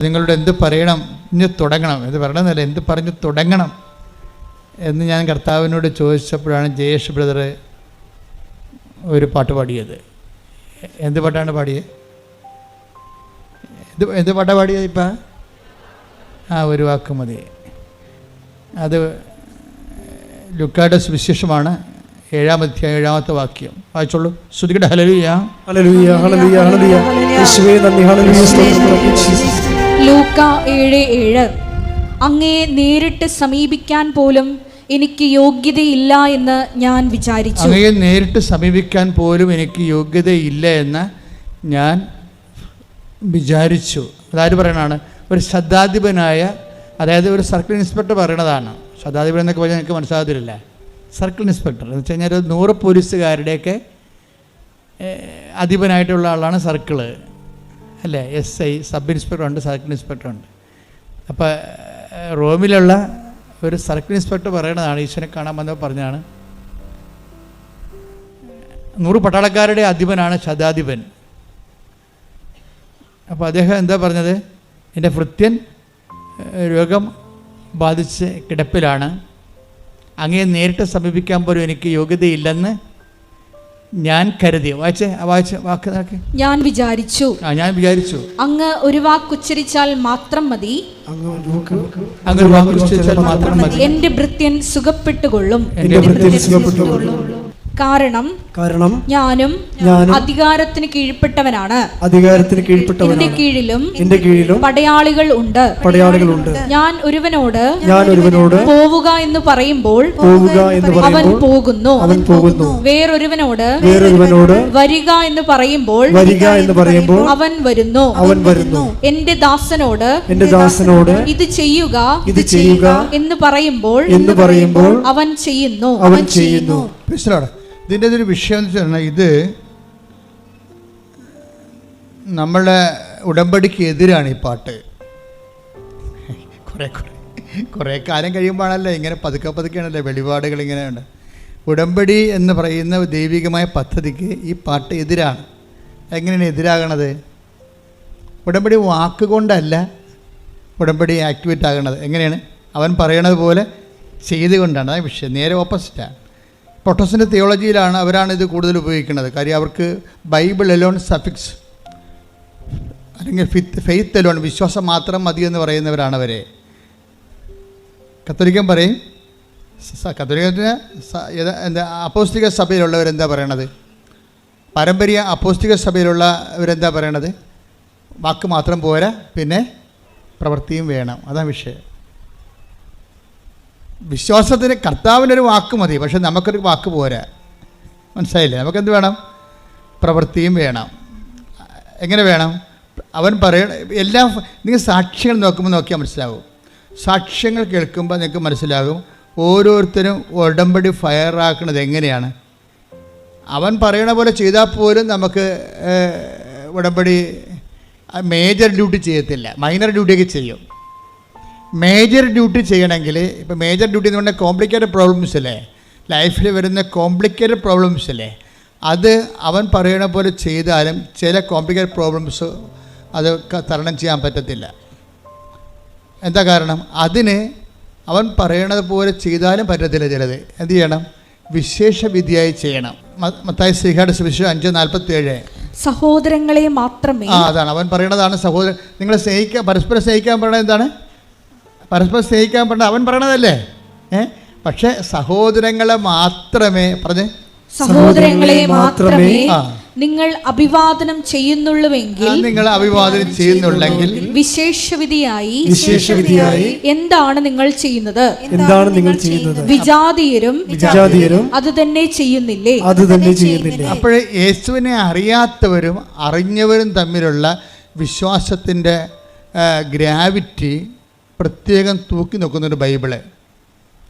നിങ്ങളോട് എന്ത് പറയണം, ഇനി തുടങ്ങണം, ഇത് പറയണമെന്നല്ല, എന്ത് പറഞ്ഞ് തുടങ്ങണം എന്ന് ഞാൻ കർത്താവിനോട് ചോദിച്ചപ്പോഴാണ് ജയേഷ് ബ്രദർ ഒരു പാട്ട് പാടിയത്. എന്ത് പാട്ടാണ് പാടിയത്? എന്ത് പാട്ടാണ് പാടിയത്? ഇപ്പം ഒരു വാക്ക് മതി. അത് ലുക്കായുടെ സുവിശേഷമാണ്, 7-ാം അധ്യായം 7-ാമത്തെ വാക്യം വായിച്ചോളൂ. ശ്രുതികട്ടെ. ഹല്ലേലൂയ ഹല്ലേലൂയ ഹല്ലേലൂയ ഹല്ലേലൂയ. യേശുവേ നന്ദി. ഹല്ലേലൂയ. ലൂക്ക 7:7. അങ്ങയെ നേരിട്ട് സമീപിക്കാൻ പോലും എനിക്ക് യോഗ്യതയില്ല എന്ന് ഞാൻ വിചാരിച്ചു. അങ്ങയെ നേരിട്ട് സമീപിക്കാൻ പോലും എനിക്ക് യോഗ്യതയില്ല എന്ന് ഞാൻ വിചാരിച്ചു. അതായത് പറയണതാണ്, ഒരു ശതാധിപനായ, അതായത് ഒരു സർക്കിൾ ഇൻസ്പെക്ടർ പറയണതാണ്. ശതാധിപൻ എന്നൊക്കെ പറഞ്ഞാൽ എനിക്ക് മനസ്സിലാകത്തില്ല. സർക്കിൾ ഇൻസ്പെക്ടർ എന്ന് വെച്ച് കഴിഞ്ഞാൽ 100 പോലീസുകാരുടെയൊക്കെ അധിപനായിട്ടുള്ള ആളാണ് സർക്കിള്, അല്ലേ? SI, സബ് ഇൻസ്പെക്ടറുണ്ട്, സർക്കിൾ ഇൻസ്പെക്ടറുണ്ട്. അപ്പോൾ റോമിലുള്ള ഒരു സർക്കിൾ ഇൻസ്പെക്ടർ പറയണതാണ്, ഈശ്വരനെ കാണാൻ വന്നപ്പോൾ പറഞ്ഞാണ്, 100 പട്ടാളക്കാരുടെ അധിപനാണ് ശതാധിപൻ. അപ്പോൾ അദ്ദേഹം എന്താ പറഞ്ഞത്? എൻ്റെ ഭൃത്യൻ രോഗം ബാധിച്ച് കിടപ്പിലാണ്, അങ്ങയെ നേരിട്ട് സമീപിക്കാൻ പോലും എനിക്ക് യോഗ്യതയില്ലെന്ന് ഞാൻ കരുതി. വായിച്ച വാക്ക് ഞാൻ വിചാരിച്ചു. അങ്ങ് ഒരു വാക്കുച്ചരിച്ചാൽ മാത്രം മതി. എന്റെ ഭൃത്യൻ സുഖപ്പെട്ടുകൊള്ളും. കാരണം ഞാനും അധികാരത്തിന് കീഴ്പ്പെട്ടവനാണ്. എന്റെ കീഴിലും പടയാളികൾ ഉണ്ട്. ഞാൻ ഒരുവനോട് പോവുക എന്ന് പറയുമ്പോൾ അവൻ പോകുന്നു. വേറൊരുവനോട് വരിക എന്ന് പറയുമ്പോൾ അവൻ വരുന്നു. എന്റെ ദാസനോട് ഇത് ചെയ്യുക എന്ന് പറയുമ്പോൾ അവൻ ചെയ്യുന്നു. ഇതിൻ്റെ ഒരു വിഷയം എന്ന് വെച്ചാൽ, ഇത് നമ്മളെ ഉടമ്പടിക്ക് എതിരാണ് ഈ പാട്ട്. കുറേ കാലം കഴിയുമ്പോഴാണല്ലോ ഇങ്ങനെ പതുക്കെയാണല്ലോ വെളിപാടുകൾ ഇങ്ങനെയുണ്ട്. ഉടമ്പടി എന്ന് പറയുന്ന ദൈവികമായ പദ്ധതിക്ക് ഈ പാട്ട് എതിരാണ്. എങ്ങനെയാണ് എതിരാകണത്? ഉടമ്പടി വാക്കുകൊണ്ടല്ല ഉടമ്പടി ആക്ടിവേറ്റ് ആകണത്. എങ്ങനെയാണ്? അവൻ പറയണത് പോലെ ചെയ്തുകൊണ്ടാണ്. ആ വിഷയം നേരെ ഓപ്പോസിറ്റാണ്. പ്രൊട്ടസ്റ്റന്റ് തിയോളജിയിലാണ് അവരാണ് ഇത് കൂടുതൽ ഉപയോഗിക്കുന്നത്. കാര്യം അവർക്ക് ബൈബിൾ എലോൺ സഫിക്സ്, അല്ലെങ്കിൽ ഫെയ്ത്ത് എലോൺ, വിശ്വാസം മാത്രം മതി എന്ന് പറയുന്നവരാണ് അവരെ. കത്തോലിക്കൻ പറയും, കത്തോലിക്കത്തിന് എന്താ അപ്പോസ്തലിക സഭയിലുള്ളവരെന്താ പറയണത്? പാരമ്പര്യ അപ്പോസ്തലിക സഭയിലുള്ളവരെന്താ പറയണത്? വാക്ക് മാത്രം പോരാ, പിന്നെ പ്രവൃത്തിയും വേണം. അതാണ് വിഷയം. വിശ്വാസത്തിന് കർത്താവിനൊരു വാക്ക് മതി, പക്ഷെ നമുക്കൊരു വാക്ക് പോരാ. മനസ്സിലായില്ലേ? നമുക്കെന്ത് വേണം? പ്രവൃത്തിയും വേണം. എങ്ങനെ വേണം? അവൻ എല്ലാം നിങ്ങൾ സാക്ഷ്യങ്ങൾ നോക്കിയാൽ മനസ്സിലാവും. സാക്ഷ്യങ്ങൾ കേൾക്കുമ്പോൾ നിങ്ങൾക്ക് മനസ്സിലാകും ഓരോരുത്തരും ഉടമ്പടി ഫയറാക്കുന്നത് എങ്ങനെയാണ്. അവൻ പറയണ പോലെ ചെയ്താൽ പോലും നമുക്ക് ഉടമ്പടി മേജർ ഡ്യൂട്ടി ചെയ്യത്തില്ല, മൈനർ ഡ്യൂട്ടിയൊക്കെ ചെയ്യും. മേജർ ഡ്യൂട്ടി ചെയ്യണമെങ്കിൽ, ഇപ്പോൾ മേജർ ഡ്യൂട്ടി എന്ന് പറഞ്ഞാൽ കോംപ്ലിക്കേറ്റഡ് പ്രോബ്ലംസ് അല്ലേ, ലൈഫിൽ വരുന്ന കോംപ്ലിക്കേറ്റഡ് പ്രോബ്ലംസ് അല്ലേ, അത് അവൻ പറയണ പോലെ ചെയ്താലും ചില കോംപ്ലിക്കേറ്റഡ് പ്രോബ്ലംസ് അത് തരണം ചെയ്യാൻ പറ്റത്തില്ല. എന്താ കാരണം? അതിന് അവൻ പറയണത് പോലെ ചെയ്താലും പറ്റത്തില്ല. ചിലത് എന്ത് ചെയ്യണം? വിശേഷ വിധിയായി ചെയ്യണം. മത്തായി ശ്രീഹായുടെ സുവിശേഷം 5:47. സഹോദരങ്ങളെ മാത്രമേ, അതാണ് അവൻ പറയണതാണ്. സഹോദരൻ നിങ്ങളെ സ്നേഹിക്കാൻ, പരസ്പരം സ്നേഹിക്കാൻ പറയണത് എന്താണ്? പരസ്പരം സ്നേഹിക്കാൻ പറഞ്ഞ അവൻ പറയണതല്ലേ. പക്ഷെ സഹോദരങ്ങളെ മാത്രമേ നിങ്ങൾ അഭിവാദനം ചെയ്യുന്നുള്ളെങ്കിൽ വിശേഷവിധിയായി എന്താണ് നിങ്ങൾ ചെയ്യുന്നത്? വിജാതീയരും അത് തന്നെ ചെയ്യുന്നില്ലേ? അപ്പോഴേ യേശുവിനെ അറിയാത്തവരും അറിഞ്ഞവരും തമ്മിലുള്ള വിശ്വാസത്തിൻ്റെ ഗ്രാവിറ്റി പ്രത്യേകം തൂക്കി നോക്കുന്നൊരു ബൈബിള്.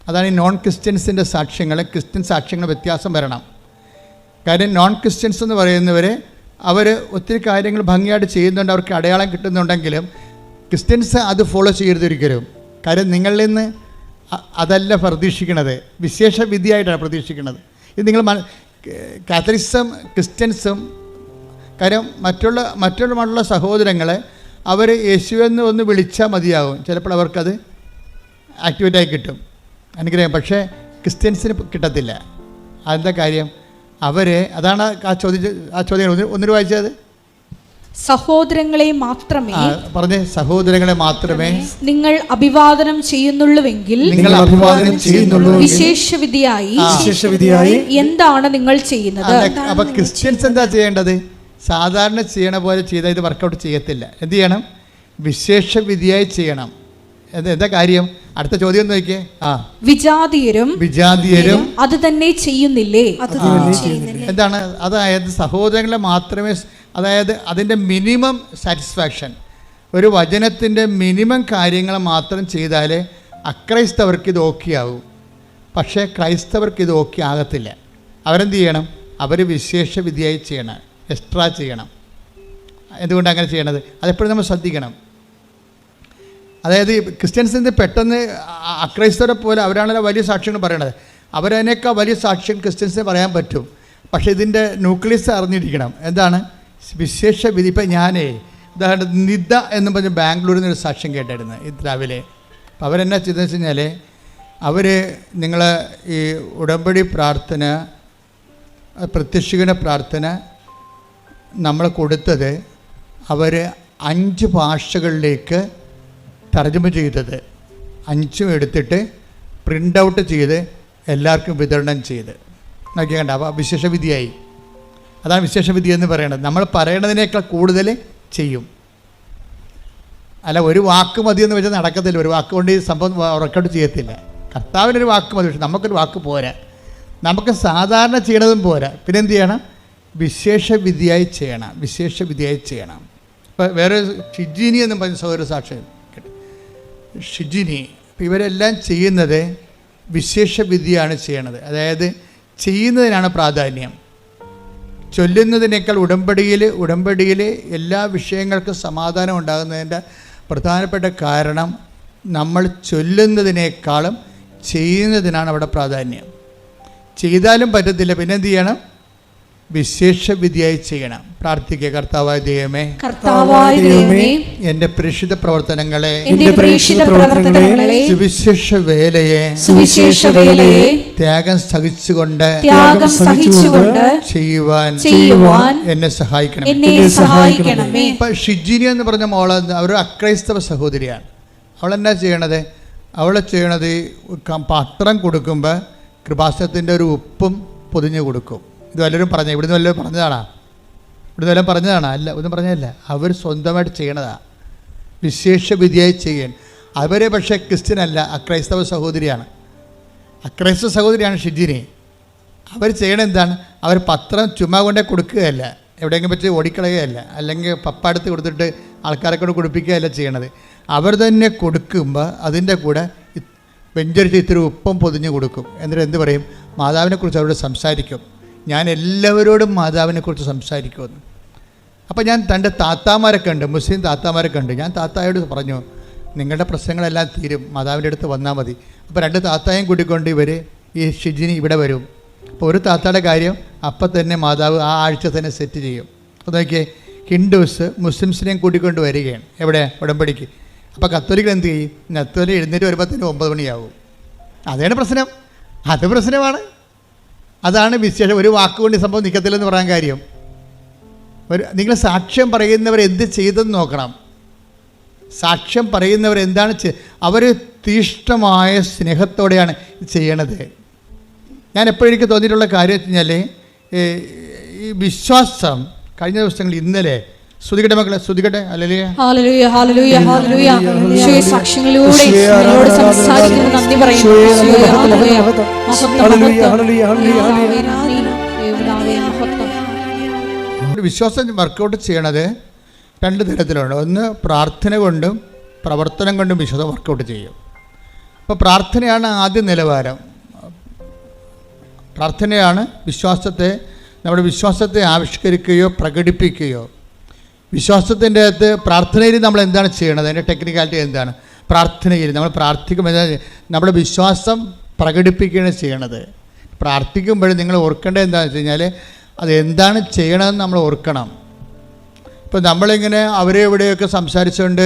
അതാണ് ഈ നോൺ ക്രിസ്ത്യൻസിൻ്റെ സാക്ഷ്യങ്ങൾ. ക്രിസ്ത്യൻ സാക്ഷ്യങ്ങൾ വ്യത്യാസം വരണം. കാര്യം നോൺ ക്രിസ്ത്യൻസ് എന്ന് പറയുന്നവർ അവർ ഒത്തിരി കാര്യങ്ങൾ ഭംഗിയായിട്ട് ചെയ്യുന്നുണ്ട്, അവർക്ക് അടയാളം കിട്ടുന്നുണ്ടെങ്കിലും ക്രിസ്ത്യൻസ് അത് ഫോളോ ചെയ്യരുതൊരിക്കലും. കാര്യം നിങ്ങളിൽ നിന്ന് അതല്ല പ്രതീക്ഷിക്കുന്നത്, വിശേഷ വിധിയായിട്ടാണ് പ്രതീക്ഷിക്കുന്നത്. ഇത് നിങ്ങൾ കാത്തലിക്സും ക്രിസ്ത്യൻസും കാര്യം മറ്റുള്ള സഹോദരങ്ങളെ അവർ യേശുവെന്ന് ഒന്ന് വിളിച്ചാൽ മതിയാവും, ചിലപ്പോൾ അവർക്കത് ആക്ടിവേറ്റായി കിട്ടും, അനുഗ്രഹം. പക്ഷേ ക്രിസ്ത്യൻസിന് കിട്ടത്തില്ല. അതെന്താ കാര്യം? അതാണ് ആ ചോദ്യം ഒന്നിനു വായിച്ചത്. സഹോദരങ്ങളെ മാത്രമേ പറഞ്ഞേ, സഹോദരങ്ങളെ മാത്രമേ നിങ്ങൾ അഭിവാദനം ചെയ്യുന്നുള്ളൂവെങ്കിൽ വിശേഷവിധിയായി എന്താണ് നിങ്ങൾ ചെയ്യുന്നത്? അപ്പൊ ക്രിസ്ത്യൻസ് എന്താ ചെയ്യേണ്ടത്? സാധാരണ ചെയ്യണ പോലെ ചെയ്താൽ ഇത് വർക്കൗട്ട് ചെയ്യത്തില്ല. എന്ത് ചെയ്യണം? വിശേഷവിധിയായി ചെയ്യണം. എന്താ കാര്യം? അടുത്ത ചോദ്യം നോക്കിയേ. വിജാതീയരും അത് തന്നെ ചെയ്യുന്നില്ലേ? എന്താണ്? അതായത് സഹോദരങ്ങളെ മാത്രമേ, അതായത് അതിൻ്റെ മിനിമം സാറ്റിസ്ഫാക്ഷൻ, ഒരു വചനത്തിൻ്റെ മിനിമം കാര്യങ്ങൾ മാത്രം ചെയ്താലേ അക്രൈസ്തവർക്ക് ഇത് ഓക്കെ ആവും. പക്ഷേ ക്രൈസ്തവർക്ക് ഇത് ഓക്കെ ആകത്തില്ല. അവരെന്ത് ചെയ്യണം? അവർ വിശേഷവിധിയായി ചെയ്യണം, എക്സ്ട്രാ ചെയ്യണം. എന്തുകൊണ്ടാണ് അങ്ങനെ ചെയ്യണത്? അതെപ്പോഴും നമ്മൾ ശ്രദ്ധിക്കണം. അതായത് ക്രിസ്ത്യൻസിന് പെട്ടെന്ന് അക്രൈസ്തവരെ പോലെ അവരാണല്ലോ വലിയ സാക്ഷ്യങ്ങൾ പറയണത്, അവരതിനേക്കാൾ വലിയ സാക്ഷ്യം ക്രിസ്ത്യൻസിന് പറയാൻ പറ്റും. പക്ഷേ ഇതിൻ്റെ ന്യൂക്ലിയസ് അറിഞ്ഞിരിക്കണം. എന്താണ് വിശേഷവിധി? ഇപ്പം ഞാനേ ഉദാഹരണത്തിന് നിദ എന്ന് പറഞ്ഞ് ബാംഗ്ലൂരിൽ നിന്നൊരു സാക്ഷ്യം കേട്ടായിരുന്നു ഇത് രാവിലെ. അപ്പം അവരെന്നാ ചെയ്തതെന്ന് വെച്ച് കഴിഞ്ഞാൽ, അവർ നിങ്ങൾ ഈ ഉടമ്പടി പ്രാർത്ഥന, പ്രത്യക്ഷീകരണ പ്രാർത്ഥന നമ്മൾ കൊടുത്തത് അവർ 5 ഭാഷകളിലേക്ക് തർജ്ജമ ചെയ്തത്, 5 എടുത്തിട്ട് പ്രിൻ്റ് ഔട്ട് ചെയ്ത് എല്ലാവർക്കും വിതരണം ചെയ്ത് നോക്കിയാൽ അപ്പോൾ വിശേഷവിധിയായി. അതാണ് വിശേഷവിധി എന്ന് പറയുന്നത്. നമ്മൾ പറയണതിനേക്കാൾ കൂടുതൽ ചെയ്യും. അല്ല, ഒരു വാക്ക് മതി എന്ന് വെച്ചാൽ നടക്കത്തില്ല. ഒരു വാക്ക് കൊണ്ട് ഈ സംഭവം വർക്കൗട്ട് ചെയ്യത്തില്ല. കർത്താവിനൊരു വാക്ക് മതി, പക്ഷെ നമുക്കൊരു വാക്ക് പോരാ. നമുക്ക് സാധാരണ ചെയ്യണതും പോരാ. പിന്നെ എന്ത് ചെയ്യണം? വിശേഷവിധിയായി ചെയ്യണം, വിശേഷവിധിയായി ചെയ്യണം. ഇപ്പോൾ വേറെ ഷിജിനി എന്ന് പറഞ്ഞ സഹോദര സാക്ഷ്യം, ഷിജിനി. അപ്പോൾ ഇവരെല്ലാം ചെയ്യുന്നത് വിശേഷവിധിയാണ് ചെയ്യണത്. അതായത് ചെയ്യുന്നതിനാണ് പ്രാധാന്യം, ചൊല്ലുന്നതിനേക്കാൾ. ഉടമ്പടിയിൽ എല്ലാ വിഷയങ്ങൾക്കും സമാധാനം ഉണ്ടാകുന്നതിൻ്റെ പ്രധാനപ്പെട്ട കാരണം നമ്മൾ ചൊല്ലുന്നതിനേക്കാളും ചെയ്യുന്നതിനാണ് അവിടെ പ്രാധാന്യം. ചെയ്താലും പറ്റത്തില്ല, പിന്നെ എന്ത് ചെയ്യണം? വിശേഷവിധിയായി ചെയ്യണം. പ്രാർത്ഥിക്കുക. കർത്താവായ ദൈവമേ, എൻ്റെ പ്രേക്ഷിത പ്രവർത്തനങ്ങളെ, സുവിശേഷ വേലയെ ത്യാഗം സഹിച്ചുകൊണ്ട് ചെയ്യുവാൻ എന്നെ സഹായിക്കണം. ഇപ്പം ഷിജിനി എന്ന് പറഞ്ഞ മോള് അവർ അക്രൈസ്തവ സഹോദരിയാണ്. അവളെന്നാ ചെയ്യണത്? അവളെ ചെയ്യണത് പത്രം കൊടുക്കുമ്പോൾ കൃപാസനത്തിൻ്റെ ഒരു ഉപ്പും പൊതിഞ്ഞ് കൊടുക്കും. ഇത് വല്ലവരും പറഞ്ഞു, ഇവിടുന്ന് വല്ലവരും പറഞ്ഞതാണോ? അല്ല, ഒന്നും പറഞ്ഞതല്ല. അവർ സ്വന്തമായിട്ട് ചെയ്യണതാണ്, വിശേഷവിധിയായി ചെയ്യാൻ. അവരെ പക്ഷേ ക്രിസ്ത്യനല്ല, അക്രൈസ്തവ സഹോദരിയാണ് ഷിജിനി. അവർ ചെയ്യണത് എന്താണ്? അവർ പത്രം ചുമ്മാ കൊണ്ടേ കൊടുക്കുകയല്ല, എവിടെയെങ്കിലും വെച്ച് ഓടിക്കളയുകയല്ല, അല്ലെങ്കിൽ പപ്പടുത്ത് കൊടുത്തിട്ട് ആൾക്കാരെ കൊണ്ട് കൊടുപ്പിക്കുകയല്ല ചെയ്യണത്. അവർ തന്നെ കൊടുക്കുമ്പോൾ അതിൻ്റെ കൂടെ വെഞ്ചരിച്ച് ഇത്തിരി ഉപ്പം പൊതിഞ്ഞ് കൊടുക്കും. എന്നിട്ട് എന്ത് പറയും? മാതാവിനെക്കുറിച്ച് അവരോട് സംസാരിക്കും. ഞാൻ എല്ലാവരോടും മാതാവിനെക്കുറിച്ച് സംസാരിക്കുമെന്ന്. അപ്പോൾ ഞാൻ തൻ്റെ താത്താമാരൊക്കെ ഉണ്ട്, മുസ്ലിം താത്താമാരൊക്കെ ഉണ്ട്. ഞാൻ താത്തായോട് പറഞ്ഞു, നിങ്ങളുടെ പ്രശ്നങ്ങളെല്ലാം തീരും, മാതാവിൻ്റെ അടുത്ത് വന്നാൽ മതി. അപ്പോൾ 2 താത്തായും കൂട്ടിക്കൊണ്ട് ഈ ഷിജിനി ഇവിടെ വരും. അപ്പോൾ ഒരു താത്തയുടെ കാര്യം അപ്പം തന്നെ മാതാവ് ആ ആഴ്ച തന്നെ സെറ്റ് ചെയ്യും. അപ്പോൾ നോക്കിയേ, ഹിന്ദുസ് മുസ്ലിംസിനെയും കൂട്ടിക്കൊണ്ട് വരികയാണ് എവിടെ? ഉടമ്പടിക്ക്. അപ്പോൾ കത്തോലിക്കൽ എന്ത് ചെയ്യും? കത്തോലിക്ക് എഴുന്നേറ്റ് വരുമ്പോഴത്തേന് 9 മണിയാവും. അതാണ് പ്രശ്നം. അത് പ്രശ്നമാണ്. അതാണ് വിശേഷം. ഒരു വാക്കുകൊണ്ട് ഈ സംഭവം നിൽക്കത്തില്ലെന്ന് പറയാൻ കാര്യം. നിങ്ങൾ സാക്ഷ്യം പറയുന്നവർ എന്ത് ചെയ്തെന്ന് നോക്കണം. സാക്ഷ്യം പറയുന്നവർ എന്താണ് അവർ തീഷ്ണമായ സ്നേഹത്തോടെയാണ് ചെയ്യണത്. ഞാൻ എപ്പോഴും എനിക്ക് തോന്നിയിട്ടുള്ള കാര്യം വെച്ച് കഴിഞ്ഞാൽ, ഈ വിശ്വാസം കഴിഞ്ഞ ദിവസങ്ങളിൽ ഇന്നലെ സ്തുതിക്കട്ടെ മക്കളെ, സ്തുതിക്കട്ടെ. ഹല്ലേലൂയ, ഹല്ലേലൂയ, ഹല്ലേലൂയ, ഹല്ലേലൂയ. യേശുവേ, സാക്ഷ്യങ്ങളിലൂടെ ഞങ്ങളോട് സംസാരിക്കുന്ന നന്ദി പറയുന്നു. വിശ്വാസം വർക്കൗട്ട് ചെയ്യണത് 2 തരത്തിലുണ്ട്. ഒന്ന് പ്രാർത്ഥന കൊണ്ടും പ്രവർത്തനം കൊണ്ടും വിശ്വാസം വർക്കൗട്ട് ചെയ്യും. അപ്പോൾ പ്രാർത്ഥനയാണ് ആദ്യ നിലവാരം. പ്രാർത്ഥനയാണ് നമ്മുടെ വിശ്വാസത്തെ ആവിഷ്കരിക്കുകയോ പ്രകടിപ്പിക്കുകയോ. വിശ്വാസത്തിൻ്റെ അകത്ത് പ്രാർത്ഥനയിൽ നമ്മൾ എന്താണ് ചെയ്യണത്? അതിൻ്റെ ടെക്നിക്കാലിറ്റി എന്താണ്? പ്രാർത്ഥനയിൽ നമ്മൾ പ്രാർത്ഥിക്കുമ്പോൾ നമ്മുടെ വിശ്വാസം പ്രകടിപ്പിക്കുകയാണ് ചെയ്യണത്. പ്രാർത്ഥിക്കുമ്പോൾ നിങ്ങൾ ഓർക്കേണ്ടത് എന്താണെന്ന് വെച്ച് കഴിഞ്ഞാൽ, അതെന്താണ് ചെയ്യണമെന്ന് നമ്മൾ ഓർക്കണം. ഇപ്പോൾ നമ്മളിങ്ങനെ അവരെ ഇവിടെയൊക്കെ സംസാരിച്ചുകൊണ്ട്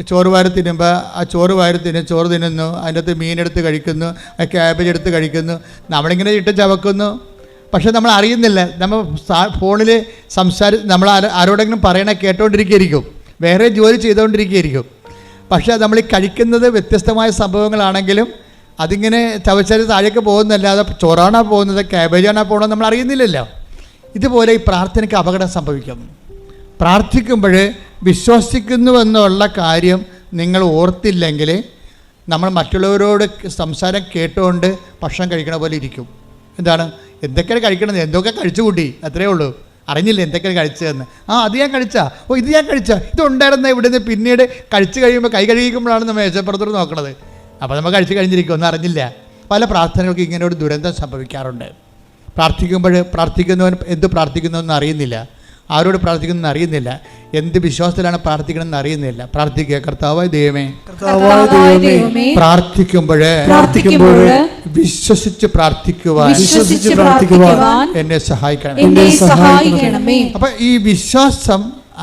ചോറ് വാരി തിന്നുമ്പോൾ ആ ചോറ് വാരി ചോറ് തിന്നുന്നു, അതിൻ്റെ അകത്ത് മീനെടുത്ത് കഴിക്കുന്നു, ആ ക്യാബേജ് എടുത്ത് കഴിക്കുന്നു, നമ്മളിങ്ങനെ ഇട്ട് ചവക്കുന്നു. പക്ഷെ നമ്മൾ അറിയുന്നില്ല, നമ്മൾ ഫോണിൽ നമ്മൾ ആരോടെങ്കിലും പറയണ കേട്ടോണ്ടിരിക്കുകയായിരിക്കും, വേറെ ജോലി ചെയ്തുകൊണ്ടിരിക്കുകയായിരിക്കും. പക്ഷേ നമ്മൾ ഈ കഴിക്കുന്നത് വ്യത്യസ്തമായ സംഭവങ്ങളാണെങ്കിലും അതിങ്ങനെ ചവച്ചാൽ താഴേക്ക് പോകുന്നല്ലാതെ ചോറാണോ പോകുന്നത്, ക്യാബേജാണോ പോകുന്നത് നമ്മൾ അറിയുന്നില്ലല്ലോ. ഇതുപോലെ ഈ പ്രാർത്ഥനയ്ക്ക് അപകടം സംഭവിക്കും. പ്രാർത്ഥിക്കുമ്പോൾ വിശ്വസിക്കുന്നുവെന്നുള്ള കാര്യം നിങ്ങൾ ഓർത്തില്ലെങ്കിൽ നമ്മൾ മറ്റുള്ളവരോട് സംസാരം കേട്ടുകൊണ്ട് ഭക്ഷണം കഴിക്കണ പോലെ ഇരിക്കും. എന്താണ്, എന്തൊക്കെയാണ് കഴിക്കണത്, എന്തൊക്കെ കഴിച്ചു കൂട്ടി, അത്രയേ ഉള്ളൂ, അറിഞ്ഞില്ല എന്തൊക്കെയാണ് കഴിച്ചതെന്ന്. അത് ഞാൻ കഴിച്ചാ, ഇത് ഞാൻ കഴിച്ചാ, ഇതുണ്ടായിരുന്ന ഇവിടെ നിന്ന് പിന്നീട് കഴിച്ച് കഴിയുമ്പോൾ കൈ കഴുകിക്കുമ്പോഴാണ് നമ്മൾ മേശപ്പുറത്തോട് നോക്കണത്. അപ്പോൾ നമ്മൾ കഴിച്ച് കഴിഞ്ഞിരിക്കും, ഒന്നും അറിഞ്ഞില്ല. പല പ്രാർത്ഥനകൾക്ക് ഇങ്ങനെ ഒരു ദുരന്തം സംഭവിക്കാറുണ്ട്. പ്രാർത്ഥിക്കുന്നവൻ എന്ത് പ്രാർത്ഥിക്കുന്നതെന്ന് അറിയുന്നില്ല, ആരോട് പ്രാർത്ഥിക്കുന്നതെന്ന് അറിയുന്നില്ല, എന്ത് വിശ്വാസത്തിലാണ് പ്രാർത്ഥിക്കണമെന്ന് അറിയുന്നില്ല. പ്രാർത്ഥിക്കുക, കർത്താവായ ദൈവമേ, പ്രാർത്ഥിക്കുമ്പോൾ വിശ്വസിച്ച് പ്രാർത്ഥിക്കുവാൻ എന്നെ സഹായിക്കണമേ. അപ്പം ഈ വിശ്വാസം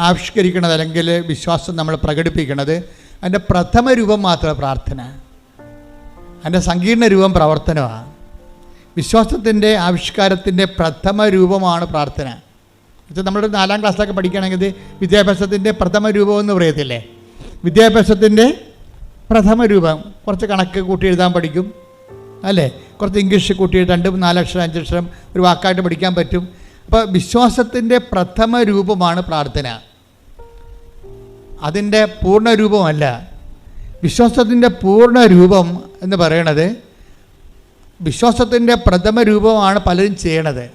ആവിഷ്കരിക്കണത് അല്ലെങ്കിൽ വിശ്വാസം നമ്മൾ പ്രകടിപ്പിക്കുന്നത് അതിൻ്റെ പ്രഥമ രൂപം മാത്രമേ പ്രാർത്ഥന, അതിൻ്റെ സങ്കീർണ രൂപം പ്രവർത്തനമാണ്. വിശ്വാസത്തിൻ്റെ ആവിഷ്കാരത്തിൻ്റെ പ്രഥമ രൂപമാണ് പ്രാർത്ഥന. നമ്മളൊരു 4ാം ക്ലാസ്സിലൊക്കെ പഠിക്കുകയാണെങ്കിൽ വിദ്യാഭ്യാസത്തിൻ്റെ പ്രഥമ രൂപം എന്ന് പറയത്തില്ലേ. വിദ്യാഭ്യാസത്തിൻ്റെ പ്രഥമ രൂപം കുറച്ച് കണക്ക് കൂട്ടി എഴുതാൻ പഠിക്കും അല്ലേ, കുറച്ച് ഇംഗ്ലീഷ് കൂട്ടി 2, 4 അക്ഷരം 5 അക്ഷരം ഒരു വാക്കായിട്ട് പഠിക്കാൻ പറ്റും. അപ്പോൾ വിശ്വാസത്തിൻ്റെ പ്രഥമ രൂപമാണ് പ്രാർത്ഥന, അതിൻ്റെ പൂർണ്ണ രൂപമല്ല. വിശ്വാസത്തിൻ്റെ പൂർണ്ണ രൂപം എന്ന് പറയണത്, വിശ്വാസത്തിൻ്റെ പ്രഥമ രൂപമാണ് പലരും ചെയ്യണത്.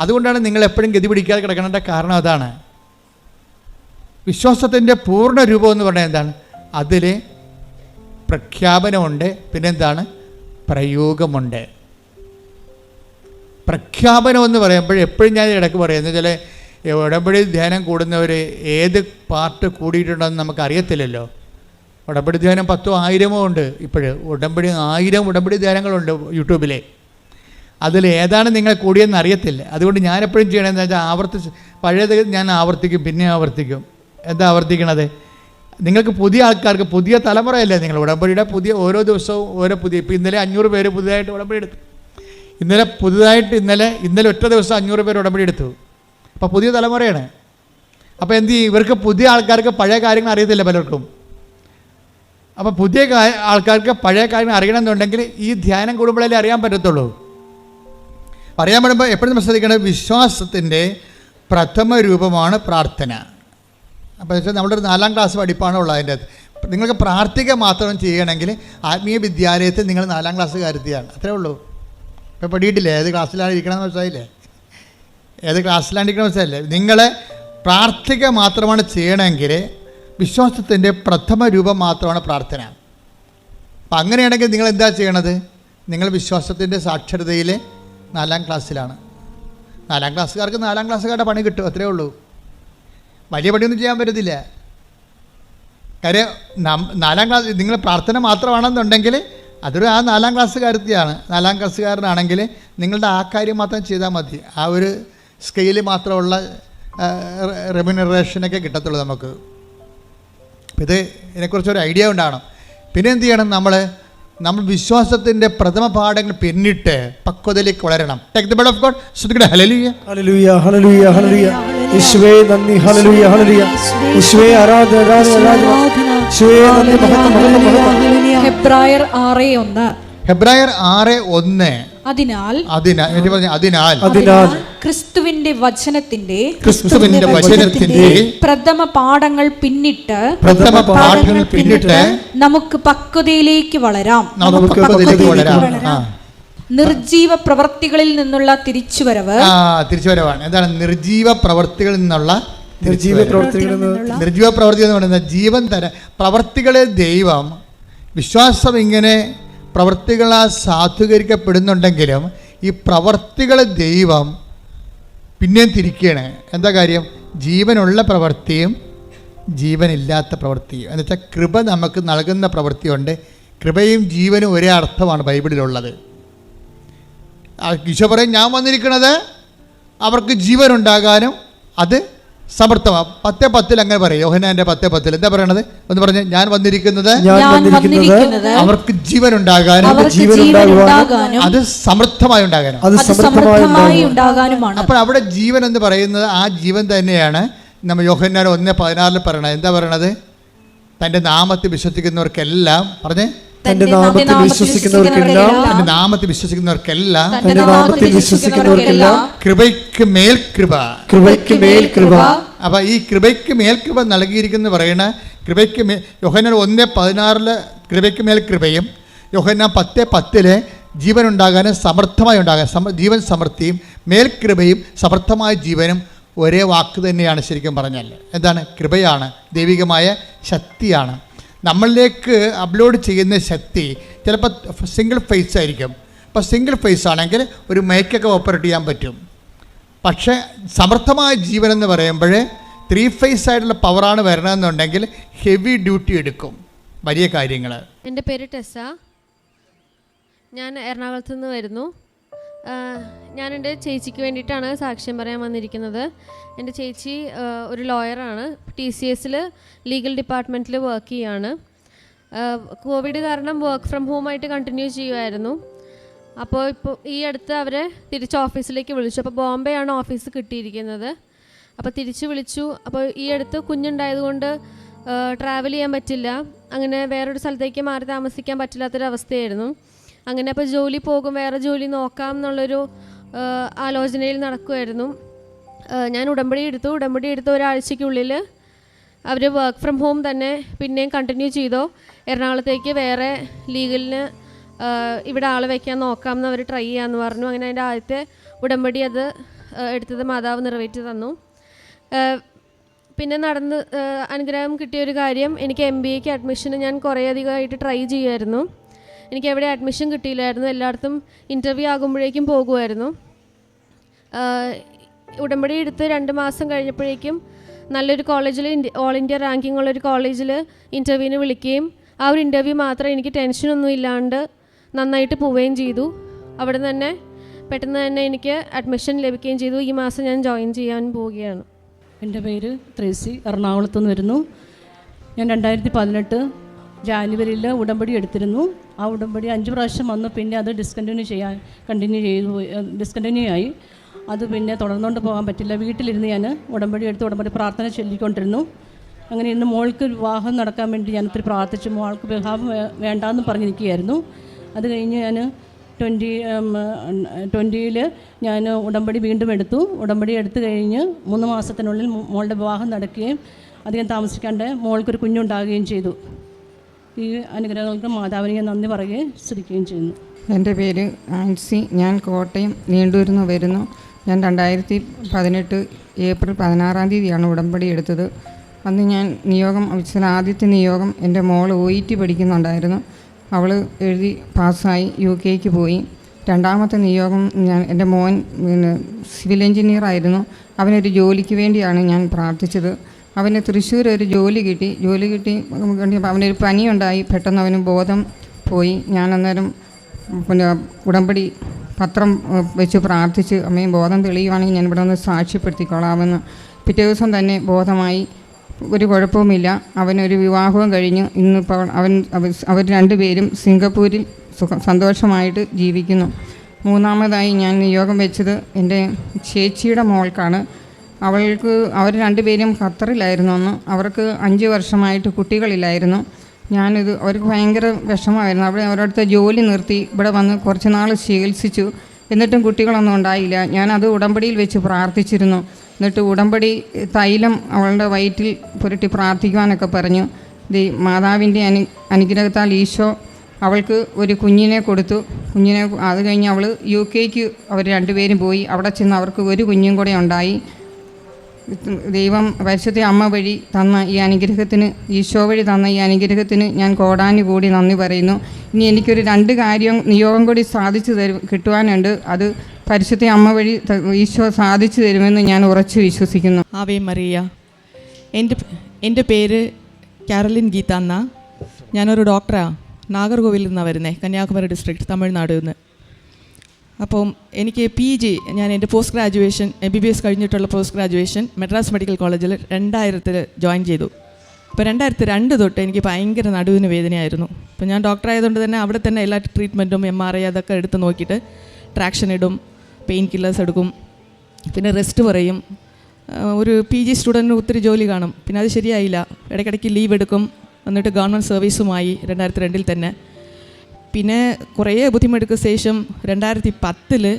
അതുകൊണ്ടാണ് നിങ്ങൾ എപ്പോഴും ഗതി പിടിക്കാതെ കിടക്കേണ്ട കാരണം അതാണ്. വിശ്വാസത്തിൻ്റെ പൂർണ്ണ രൂപം എന്ന് പറഞ്ഞാൽ എന്താണ്, അതിൽ പ്രഖ്യാപനമുണ്ട്, പിന്നെന്താണ്, പ്രയോഗമുണ്ട്. പ്രഖ്യാപനം എന്ന് പറയുമ്പോൾ എപ്പോഴും ഞാൻ ഇടയ്ക്ക് പറയുന്നത്, ചില ഉടമ്പടി ധ്യാനം കൂടുന്നവർ ഏത് പാർട്ട് കൂടിയിട്ടുണ്ടെന്ന് നമുക്കറിയത്തില്ലല്ലോ. ഉടമ്പടി ധ്യാനം 10,000 1000 ഉണ്ട്. ഇപ്പോഴും 1000 ഉടമ്പടി ധ്യാനങ്ങളുണ്ട് യൂട്യൂബിൽ. അതിൽ ഏതാണ് നിങ്ങൾ കൂടിയെന്ന് അറിയത്തില്ല. അതുകൊണ്ട് ഞാനെപ്പോഴും ചെയ്യണമെന്ന് വെച്ചാൽ പഴയത് ഞാൻ ആവർത്തിക്കും, പിന്നെ ആവർത്തിക്കും. എന്താ ആവർത്തിക്കണത്, നിങ്ങൾക്ക് പുതിയ ആൾക്കാർക്ക്, പുതിയ തലമുറയല്ലേ നിങ്ങൾ, ഉടമ്പടിയുടെ ഓരോ ദിവസവും ഓരോ ഇപ്പോൾ ഇന്നലെ 500 പേര് പുതിയതായിട്ട് ഉടമ്പടി എടുത്തു. ഇന്നലെ ഒറ്റ ദിവസം 500 പേര് ഉടമ്പടി എടുത്തു. അപ്പോൾ പുതിയ തലമുറയാണ്. അപ്പോൾ എന്ത് ചെയ്യും, ഇവർക്ക് പുതിയ ആൾക്കാർക്ക് പഴയ കാര്യങ്ങൾ അറിയത്തില്ല പലർക്കും. അപ്പോൾ പുതിയ ആൾക്കാർക്ക് പഴയ കാര്യങ്ങൾ അറിയണമെന്നുണ്ടെങ്കിൽ ഈ ധ്യാനം കൂടുമ്പോഴല്ലേ അറിയാൻ പറ്റത്തുള്ളൂ. പറയാൻ പറ്റുമ്പോൾ എപ്പോഴും ശ്രദ്ധിക്കേണ്ടത് വിശ്വാസത്തിൻ്റെ പ്രഥമ രൂപമാണ് പ്രാർത്ഥന. അപ്പോൾ വെച്ചാൽ നമ്മുടെ ഒരു 4ാം ക്ലാസ് പഠിപ്പാണ് ഉള്ളത്. അതിൻ്റെ അകത്ത് നിങ്ങൾക്ക് പ്രാർത്ഥിക്കുക മാത്രം ചെയ്യണമെങ്കിൽ ആത്മീയ വിദ്യാലയത്തിൽ നിങ്ങൾ 4ാം ക്ലാസ്സുകാരെത്തിയാണ്, അത്രേ ഉള്ളൂ. ഇപ്പോൾ പഠിയിട്ടില്ലേ ഏത് ക്ലാസ്സിലാണ് ഇരിക്കണമെന്ന് മനസ്സിലായില്ലേ, ഏത് ക്ലാസ്സിലാണ് ഇരിക്കണമെന്ന് മനസ്സിലായില്ലേ. നിങ്ങളെ പ്രാർത്ഥിക്കുക മാത്രമാണ് ചെയ്യണമെങ്കിൽ വിശ്വാസത്തിൻ്റെ പ്രഥമ രൂപം മാത്രമാണ് പ്രാർത്ഥന. അപ്പം അങ്ങനെയാണെങ്കിൽ നിങ്ങൾ എന്താ ചെയ്യണത്, നിങ്ങൾ വിശ്വാസത്തിൻ്റെ സാക്ഷരതയിൽ 4ാം ക്ലാസ്സിലാണ്. 4ാം ക്ലാസ്സുകാർക്ക് 4ാം ക്ലാസ്സുകാരുടെ പണി കിട്ടും, അത്രേ ഉള്ളൂ. വലിയ പണിയൊന്നും ചെയ്യാൻ പറ്റത്തില്ല. കാര്യം 4ാം ക്ലാസ് നിങ്ങൾ പ്രാർത്ഥന മാത്രമാണെന്നുണ്ടെങ്കിൽ അതൊരു 4ാം ക്ലാസ്സുകാരത്തിയാണ്. 4ാം ക്ലാസ്സുകാരനാണെങ്കിൽ നിങ്ങളുടെ ആ കാര്യം മാത്രം ചെയ്താൽ മതി. ആ ഒരു സ്കെയിൽ മാത്രമുള്ള റെമ്യൂണറേഷനൊക്കെ കിട്ടത്തുള്ളൂ നമുക്ക്. ഇത് ഇതിനെക്കുറിച്ചൊരു ഐഡിയ ഉണ്ടാകണം. പിന്നെ എന്ത് ചെയ്യണം, നമ്മൾ വിശ്വാസത്തിൻ്റെ പ്രഥമ പാഠങ്ങൾ പിന്നിട്ട് പക്വതയിലേക്ക് വളരണം. Take the word of God. ശ്രദ്ധിക്കട്ടെ. ഹല്ലേലൂയ ഹല്ലേലൂയ ഹല്ലേലൂയ ഹല്ലേലൂയ. യേശുവേ നന്ദി. ഹല്ലേലൂയ ഹല്ലേലൂയ. യേശുവേ ആരാധന ആരാധന. യേശുവേ നന്ദി. മഹത്വം. ഹെബ്രായർ 6:1. ഹെബ്രായർ 6:1. അതിനാൽ ക്രിസ്തുവിന്റെ വചനത്തിന്റെ പ്രഥമ പാഠങ്ങൾ പിന്നിട്ട് നമുക്ക് പക്വതയിലേക്ക് വളരാം. നിർജീവ പ്രവർത്തികളിൽ നിന്നുള്ള തിരിച്ചുവരവാണ്. എന്താണ് നിർജീവ പ്രവർത്തികളിൽ നിന്നുള്ള നിർജീവ പ്രവർത്തി എന്ന് പറയുന്നത് ജീവൻ പ്രവർത്തികളെ ദൈവം വിശ്വാസം ഇങ്ങനെ പ്രവർത്തികളാൽ സാധൂകരിക്കപ്പെടുന്നുണ്ടെങ്കിലും ഈ പ്രവർത്തികളെ ദൈവം പിന്നെയും തിരിക്കുകയാണ്. എന്താ കാര്യം, ജീവനുള്ള പ്രവൃത്തിയും ജീവനില്ലാത്ത പ്രവൃത്തിയും. എന്നുവെച്ചാൽ കൃപ നമുക്ക് നൽകുന്ന പ്രവൃത്തിയുണ്ട്, കൃപയും ജീവനും ഒരേ അർത്ഥമാണ് ബൈബിളിലുള്ളത്. ഈശോ പറയും, ഞാൻ വന്നിരിക്കുന്നത് അവർക്ക് ജീവൻ ഉണ്ടാകാനും അത് സമർത്ഥമാണ്. 10:10 അങ്ങനെ പറയും. യോഹന്നാന്റെ 10:10 എന്താ പറയണത്? ഒന്ന് പറഞ്ഞ്, ഞാൻ വന്നിരിക്കുന്നത് അവർക്ക് ജീവൻ ഉണ്ടാകാനും അത് സമൃദ്ധമായി ഉണ്ടാകാനും. അപ്പോൾ അവിടെ ജീവൻ എന്ന് പറയുന്നത് ആ ജീവൻ തന്നെയാണ് നമ്മൾ യോഹന്നാൻ 1:16 പറയണത്. എന്താ പറയണത്? തൻ്റെ നാമത്തിൽ വിശ്വസിക്കുന്നവർക്കെല്ലാം പറഞ്ഞേ, തന്റെ നാമത്തിൽ വിശ്വസിക്കുന്നവർക്കെല്ലാം കൃപയ്ക്ക് മേൽ കൃപ. അപ്പൊ ഈ കൃപയ്ക്ക് മേൽ കൃപ നൽകിയിരിക്കുന്നു പറയണ കൃപയ്ക്ക് മേൽ യോഹന്നാൻ 1:16 കൃപയ്ക്ക് മേൽ കൃപയും യോഹന്നാൻ 10:10 ജീവൻ ഉണ്ടാകാനും സമർത്ഥമായി ഉണ്ടാകാൻ ജീവൻ സമൃദ്ധിയും മേൽകൃപയും സമർത്ഥമായ ജീവനും ഒരേ വാക്ക് തന്നെയാണ്. ശരിക്കും പറഞ്ഞാൽ എന്താണ്? കൃപയാണ്, ദൈവികമായ ശക്തിയാണ്. നമ്മളിലേക്ക് അപ്ലോഡ് ചെയ്യുന്ന ശക്തി ചിലപ്പോൾ സിംഗിൾ ഫേസ് ആയിരിക്കും. അപ്പോൾ സിംഗിൾ ഫേസ് ആണെങ്കിൽ ഒരു മൈക്കൊക്കെ ഓപ്പറേറ്റ് ചെയ്യാൻ പറ്റും. പക്ഷേ സമർത്ഥമായ ജീവൻ എന്ന് പറയുമ്പോൾ 3 ഫേസ് ആയിട്ടുള്ള പവറാണ് വരണമെന്നുണ്ടെങ്കിൽ ഹെവി ഡ്യൂട്ടി എടുക്കും വലിയ കാര്യങ്ങൾ. എൻ്റെ പേര് ടെസ്സ. ഞാൻ എറണാകുളത്ത് നിന്ന് വരുന്നു. ഞാൻ എൻ്റെ ചേച്ചിക്ക് വേണ്ടിയിട്ടാണ് സാക്ഷ്യം പറയാൻ വന്നിരിക്കുന്നത്. എൻ്റെ ചേച്ചി ഒരു ലോയറാണ്. TCS ലീഗൽ ഡിപ്പാർട്ട്മെൻറ്റിൽ വർക്ക് ചെയ്യുകയാണ്. കോവിഡ് കാരണം വർക്ക് ഫ്രം ഹോമായിട്ട് കണ്ടിന്യൂ ചെയ്യുമായിരുന്നു. അപ്പോൾ ഈ അടുത്ത് അവരെ തിരിച്ച് ഓഫീസിലേക്ക് വിളിച്ചു. അപ്പോൾ ബോംബെ ആണ് ഓഫീസ് കിട്ടിയിരിക്കുന്നത്. അപ്പോൾ തിരിച്ച് വിളിച്ചു. അപ്പോൾ ഈ അടുത്ത് കുഞ്ഞുണ്ടായതുകൊണ്ട് ട്രാവൽ ചെയ്യാൻ പറ്റില്ല. അങ്ങനെ വേറൊരു സ്ഥലത്തേക്ക് മാറി താമസിക്കാൻ പറ്റില്ലാത്തൊരവസ്ഥയായിരുന്നു. അങ്ങനെ അപ്പോൾ ജോലി പോകും, വേറെ ജോലി നോക്കാം എന്നുള്ളൊരു ആലോചനയിൽ നടക്കുമായിരുന്നു. ഞാൻ ഉടമ്പടി എടുത്തു. ഒരാഴ്ചയ്ക്കുള്ളിൽ അവർ വർക്ക് ഫ്രം ഹോം തന്നെ പിന്നെയും കണ്ടിന്യൂ ചെയ്തോ. എറണാകുളത്തേക്ക് വേറെ ലീഗലിന് ഇവിടെ ആളെ വയ്ക്കാൻ നോക്കാം എന്ന് അവർ ട്രൈ ചെയ്യാമെന്ന് പറഞ്ഞു. അങ്ങനെ അതിൻ്റെ ആദ്യത്തെ ഉടമ്പടി അത് എടുത്തത് മാതാവ് നിറവേറ്റി തന്നു. പിന്നെ അനുഗ്രഹം കിട്ടിയൊരു കാര്യം, എനിക്ക് MBAക്ക് അഡ്മിഷന് ഞാൻ കുറേ അധികമായിട്ട് ട്രൈ ചെയ്യുമായിരുന്നു. എനിക്ക് എവിടെ അഡ്മിഷൻ കിട്ടിയില്ലായിരുന്നു. എല്ലായിടത്തും ഇൻ്റർവ്യൂ ആകുമ്പോഴേക്കും പോകുമായിരുന്നു. ഉടമ്പടി എടുത്ത് 2 മാസം കഴിഞ്ഞപ്പോഴേക്കും നല്ലൊരു കോളേജിൽ ഓൾ ഇന്ത്യ റാങ്കിങ് ഉള്ളൊരു കോളേജിൽ ഇൻ്റർവ്യൂവിന് വിളിക്കുകയും ആ ഒരു ഇൻ്റർവ്യൂ മാത്രം എനിക്ക് ടെൻഷനൊന്നും ഇല്ലാണ്ട് നന്നായിട്ട് പോവുകയും ചെയ്തു. അവിടെ തന്നെ പെട്ടെന്ന് തന്നെ എനിക്ക് അഡ്മിഷൻ ലഭിക്കുകയും ചെയ്തു. ഈ മാസം ഞാൻ ജോയിൻ ചെയ്യാൻ പോവുകയാണ്. എൻ്റെ പേര് ത്രേസി, എറണാകുളത്ത് നിന്ന് വരുന്നു. ഞാൻ 2018 ജാനുവരിയിൽ ഉടമ്പടി എടുത്തിരുന്നു. ആ ഉടമ്പടി 5 പ്രാവശ്യം വന്നു. പിന്നെ അത് ഡിസ്കണ്ടിന്യൂ ആയി. അത് പിന്നെ തുടർന്നുകൊണ്ട് പോകാൻ പറ്റില്ല. വീട്ടിലിരുന്ന് ഞാൻ ഉടമ്പടി എടുത്ത് ഉടമ്പടി പ്രാർത്ഥന ചൊല്ലിക്കൊണ്ടിരുന്നു. അങ്ങനെ ഇന്ന് മോൾക്ക് വിവാഹം നടക്കാൻ വേണ്ടി ഞാൻ ഒത്തിരി പ്രാർത്ഥിച്ചു. മോൾക്ക് വിവാഹം വേണ്ടാന്ന് പറഞ്ഞ് നിൽക്കുകയായിരുന്നു. അത് കഴിഞ്ഞ് ഞാൻ 2020 ഞാൻ ഉടമ്പടി വീണ്ടും എടുത്തു. ഉടമ്പടി എടുത്തു കഴിഞ്ഞ് 3 മാസത്തിനുള്ളിൽ മോളുടെ വിവാഹം നടക്കുകയും അധികം താമസിക്കാണ്ട് മോൾക്കൊരു കുഞ്ഞുണ്ടാകുകയും ചെയ്തു. ഈ അനുഗ്രഹങ്ങൾക്ക് മാതാവിനെ ഞാൻ നന്ദി പറയുകയും സ്തുതിക്കുകയും ചെയ്യുന്നു. എൻ്റെ പേര് ആൻസി. ഞാൻ കോട്ടയം നീണ്ടൂരിൽ നിന്ന് വരുന്നു. ഞാൻ 2018 ഏപ്രിൽ 16 തീയതിയാണ് ഉടമ്പടി എടുത്തത്. അന്ന് ഞാൻ ആദ്യത്തെ നിയോഗം എൻ്റെ മോൾ OET പഠിക്കുന്നുണ്ടായിരുന്നു. അവൾ എഴുതി പാസ്സായി UK പോയി. രണ്ടാമത്തെ നിയോഗം എൻ്റെ മോൻ സിവിൽ എഞ്ചിനീയർ ആയിരുന്നു. അവനൊരു ജോലിക്ക് വേണ്ടിയാണ് ഞാൻ പ്രാർത്ഥിച്ചത്. അവന് തൃശ്ശൂർ ഒരു ജോലി കിട്ടി. അവനൊരു പനിയുണ്ടായി. പെട്ടെന്ന് അവന് ബോധം പോയി. ഞാൻ അന്നേരം ഉടമ്പടി പത്രം വെച്ച് പ്രാർത്ഥിച്ച്, അമ്മയും ബോധം തെളിയുവാണെങ്കിൽ ഞാൻ ഇവിടെ ഒന്ന് സാക്ഷ്യപ്പെടുത്തിക്കൊള്ളാമെന്ന്. പിറ്റേ ദിവസം തന്നെ ബോധമായി. ഒരു കുഴപ്പവുമില്ല. അവനൊരു വിവാഹവും കഴിഞ്ഞ് ഇന്നിപ്പോൾ അവർ 2 പേരും സിംഗപ്പൂരിൽ സന്തോഷമായിട്ട് ജീവിക്കുന്നു. മൂന്നാമതായി ഞാൻ നിയോഗം വെച്ചത് എൻ്റെ ചേച്ചിയുടെ മോൾക്കാണ്. അവർ 2 പേരും ഖത്തറിലായിരുന്നു. അന്ന് അവർക്ക് 5 വർഷമായിട്ട് കുട്ടികളില്ലായിരുന്നു. അവർക്ക് ഭയങ്കര വിഷമമായിരുന്നു. അവിടെ അവരടുത്ത് ജോലി നിർത്തി ഇവിടെ വന്ന് കുറച്ച് നാൾ ചികിത്സിച്ചു. എന്നിട്ടും കുട്ടികളൊന്നും ഉണ്ടായില്ല. ഞാനത് ഉടമ്പടിയിൽ വെച്ച് പ്രാർത്ഥിച്ചിരുന്നു. എന്നിട്ട് ഉടമ്പടി തൈലം അവളുടെ വയറ്റിൽ പുരട്ടി പ്രാർത്ഥിക്കുവാനൊക്കെ പറഞ്ഞു. മാതാവിൻ്റെ അനുഗ്രഹത്താൽ ഈശോ അവൾക്ക് ഒരു കുഞ്ഞിനെ കൊടുത്തു. അത് കഴിഞ്ഞ് അവൾ UK അവർ 2 പേരും പോയി. അവിടെ ചെന്ന് അവർക്ക് ഒരു കുഞ്ഞും കൂടെ ഉണ്ടായി. ദൈവം പരിശുദ്ധ അമ്മ വഴി തന്ന ഈ അനുഗ്രഹത്തിന്, ഈശോ വഴി തന്ന ഈ അനുഗ്രഹത്തിന് ഞാൻ കോടാനുകൂടി നന്ദി പറയുന്നു. ഇനി എനിക്കൊരു 2 നിയോഗം കൂടി സാധിച്ചു കിട്ടുവാനുണ്ട്. അത് പരിശുദ്ധ അമ്മ വഴി ഈശോ സാധിച്ചു തരുമെന്ന് ഞാൻ ഉറച്ചു വിശ്വസിക്കുന്നു. ആവേ മറിയ. എൻ്റെ പേര് കാരലിൻ ഗീത എന്നാ. ഞാനൊരു ഡോക്ടറാണ്. നാഗർകോവിലിൽ നിന്നാണ് വരുന്നത്. കന്യാകുമാരി ഡിസ്ട്രിക്ട്, തമിഴ്നാട് നിന്ന്. അപ്പം എനിക്ക് PG ഞാൻ എൻ്റെ പോസ്റ്റ് ഗ്രാജുവേഷൻ MBBS കഴിഞ്ഞിട്ടുള്ള പോസ്റ്റ് ഗ്രാജുവേഷൻ മദ്രാസ് മെഡിക്കൽ കോളേജിൽ 2000 ജോയിൻ ചെയ്തു. അപ്പോൾ 2002 തൊട്ട് എനിക്ക് ഭയങ്കര നടുവിന് വേദനയായിരുന്നു. അപ്പോൾ ഞാൻ ഡോക്ടറായതുകൊണ്ട് തന്നെ അവിടെ തന്നെ എല്ലാ ട്രീറ്റ്മെൻറ്റും MRI അതൊക്കെ എടുത്ത് നോക്കിയിട്ട് ട്രാക്ഷൻ ഇടും, പെയിൻ കില്ലേഴ്സ് എടുക്കും, പിന്നെ റെസ്റ്റ് പറയും. ഒരു PG സ്റ്റുഡൻറ്റിന് ഒത്തിരി ജോലി കാണും. പിന്നെ അത് ശരിയായില്ല, ഇടയ്ക്കിടയ്ക്ക് ലീവ് എടുക്കും. എന്നിട്ട് ഗവൺമെൻറ് സർവീസുമായി 2002 തന്നെ. പിന്നെ കുറേ ബുദ്ധിമുട്ടുക്ക് ശേഷം 2010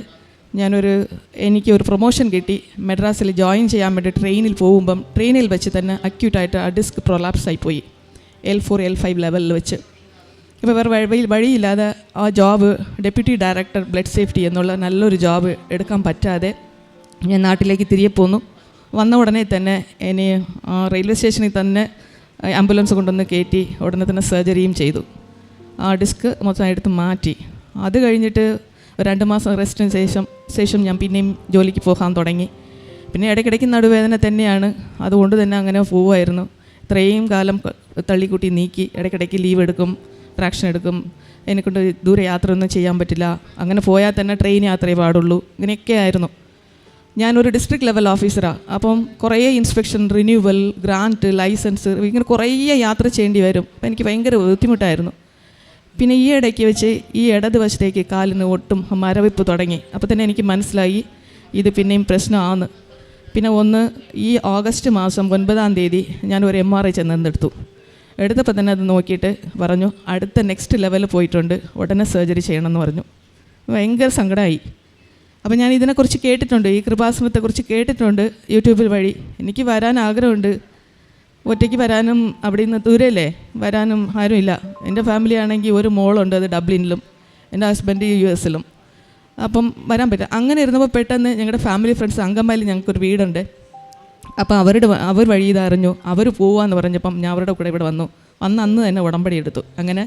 എനിക്കൊരു പ്രൊമോഷൻ കിട്ടി. മദ്രാസിൽ ജോയിൻ ചെയ്യാൻ വേണ്ടി ട്രെയിനിൽ വെച്ച് തന്നെ അക്യൂട്ടായിട്ട് ആ ഡിസ്ക് പ്രൊലാപ്സ് ആയിപ്പോയി, L4 L5 ലെവലിൽ വെച്ച്. ഇപ്പോൾ വേറെ വഴിയില്ലാതെ ആ job deputy director blood safety എന്നുള്ള നല്ലൊരു ജോബ് എടുക്കാൻ പറ്റാതെ ഞാൻ നാട്ടിലേക്ക് തിരികെ പോന്നു. വന്ന ഉടനെ തന്നെ എന്നെ റെയിൽവേ സ്റ്റേഷനിൽ തന്നെ ആംബുലൻസ് കൊണ്ടുവന്ന് കയറ്റി ഉടനെ തന്നെ സർജറിയും ചെയ്തു. ആ ഡിസ്ക് മൊത്തം എടുത്ത് മാറ്റി. അത് കഴിഞ്ഞിട്ട് 2 മാസം റെസ്റ്റിന് ശേഷം ഞാൻ പിന്നെയും ജോലിക്ക് പോകാൻ തുടങ്ങി. പിന്നെ ഇടയ്ക്കിടയ്ക്ക് നടുവേദന തന്നെയാണ്, അതുകൊണ്ട് തന്നെ അങ്ങനെ പോവുമായിരുന്നു. ഇത്രയും കാലം തള്ളിക്കൂട്ടി നീക്കി ഇടയ്ക്കിടയ്ക്ക് ലീവ് എടുക്കും, ട്രാക്ഷൻ എടുക്കും. എന്നെക്കൊണ്ട് ദൂരെ യാത്രയൊന്നും ചെയ്യാൻ പറ്റില്ല. അങ്ങനെ പോയാൽ തന്നെ ട്രെയിൻ യാത്രയേ പാടുള്ളൂ. ഇങ്ങനെയൊക്കെ ആയിരുന്നു. ഞാനൊരു ഡിസ്ട്രിക്ട് ലെവൽ ഓഫീസറാണ്. അപ്പം കുറേ ഇൻസ്പെക്ഷൻ, റിന്യൂവൽ, ഗ്രാൻറ്റ്, ലൈസൻസ്, ഇങ്ങനെ കുറേ യാത്ര ചെയ്യേണ്ടി വരും. അപ്പം എനിക്ക് ഭയങ്കര ബുദ്ധിമുട്ടായിരുന്നു. പിന്നെ ഈ ഇടയ്ക്ക് വെച്ച് ഈ ഇടതുവശത്തേക്ക് കാലിന് ഒട്ടും മരവിപ്പ് തുടങ്ങി. അപ്പോൾ തന്നെ എനിക്ക് മനസ്സിലായി ഇത് പിന്നെയും പ്രശ്നമാണ്. പിന്നെ ഈ ഓഗസ്റ്റ് മാസം 9-ാം തീയതി ഞാനൊരു MRI എടുത്തപ്പോൾ തന്നെ അത് നോക്കിയിട്ട് പറഞ്ഞു അടുത്ത നെക്സ്റ്റ് ലെവലിൽ പോയിട്ടുണ്ട്, ഉടനെ സർജറി ചെയ്യണമെന്ന് പറഞ്ഞു. ഭയങ്കര സങ്കടമായി. അപ്പോൾ ഞാൻ ഇതിനെക്കുറിച്ച് കേട്ടിട്ടുണ്ട്, ഈ കൃപാസനത്തെക്കുറിച്ച് കേട്ടിട്ടുണ്ട് യൂട്യൂബിൽ വഴി. എനിക്ക് വരാൻ ആഗ്രഹമുണ്ട്. ഒറ്റയ്ക്ക് വരാനും അവിടെ നിന്ന് ദൂരല്ലേ, വരാനും ആരുമില്ല. എൻ്റെ ഫാമിലി ആണെങ്കിൽ ഒരു മോളുണ്ട്, അത് ഡബ്ലിനിലും, എൻ്റെ ഹസ്ബൻഡ് US-ലും. അപ്പം വരാൻ പറ്റില്ല. അങ്ങനെ ഇരുന്നപ്പോൾ പെട്ടെന്ന് ഞങ്ങളുടെ ഫാമിലി ഫ്രണ്ട്സ് അങ്കമാലിയിൽ ഞങ്ങൾക്കൊരു വീടുണ്ട്. അപ്പോൾ അവർ വഴി ഇതറിഞ്ഞു. അവർ പോവാന്ന് പറഞ്ഞപ്പം ഞാൻ അവരുടെ കൂടെ ഇവിടെ വന്നു. അന്ന് തന്നെ ഉടമ്പടി എടുത്തു. അങ്ങനെ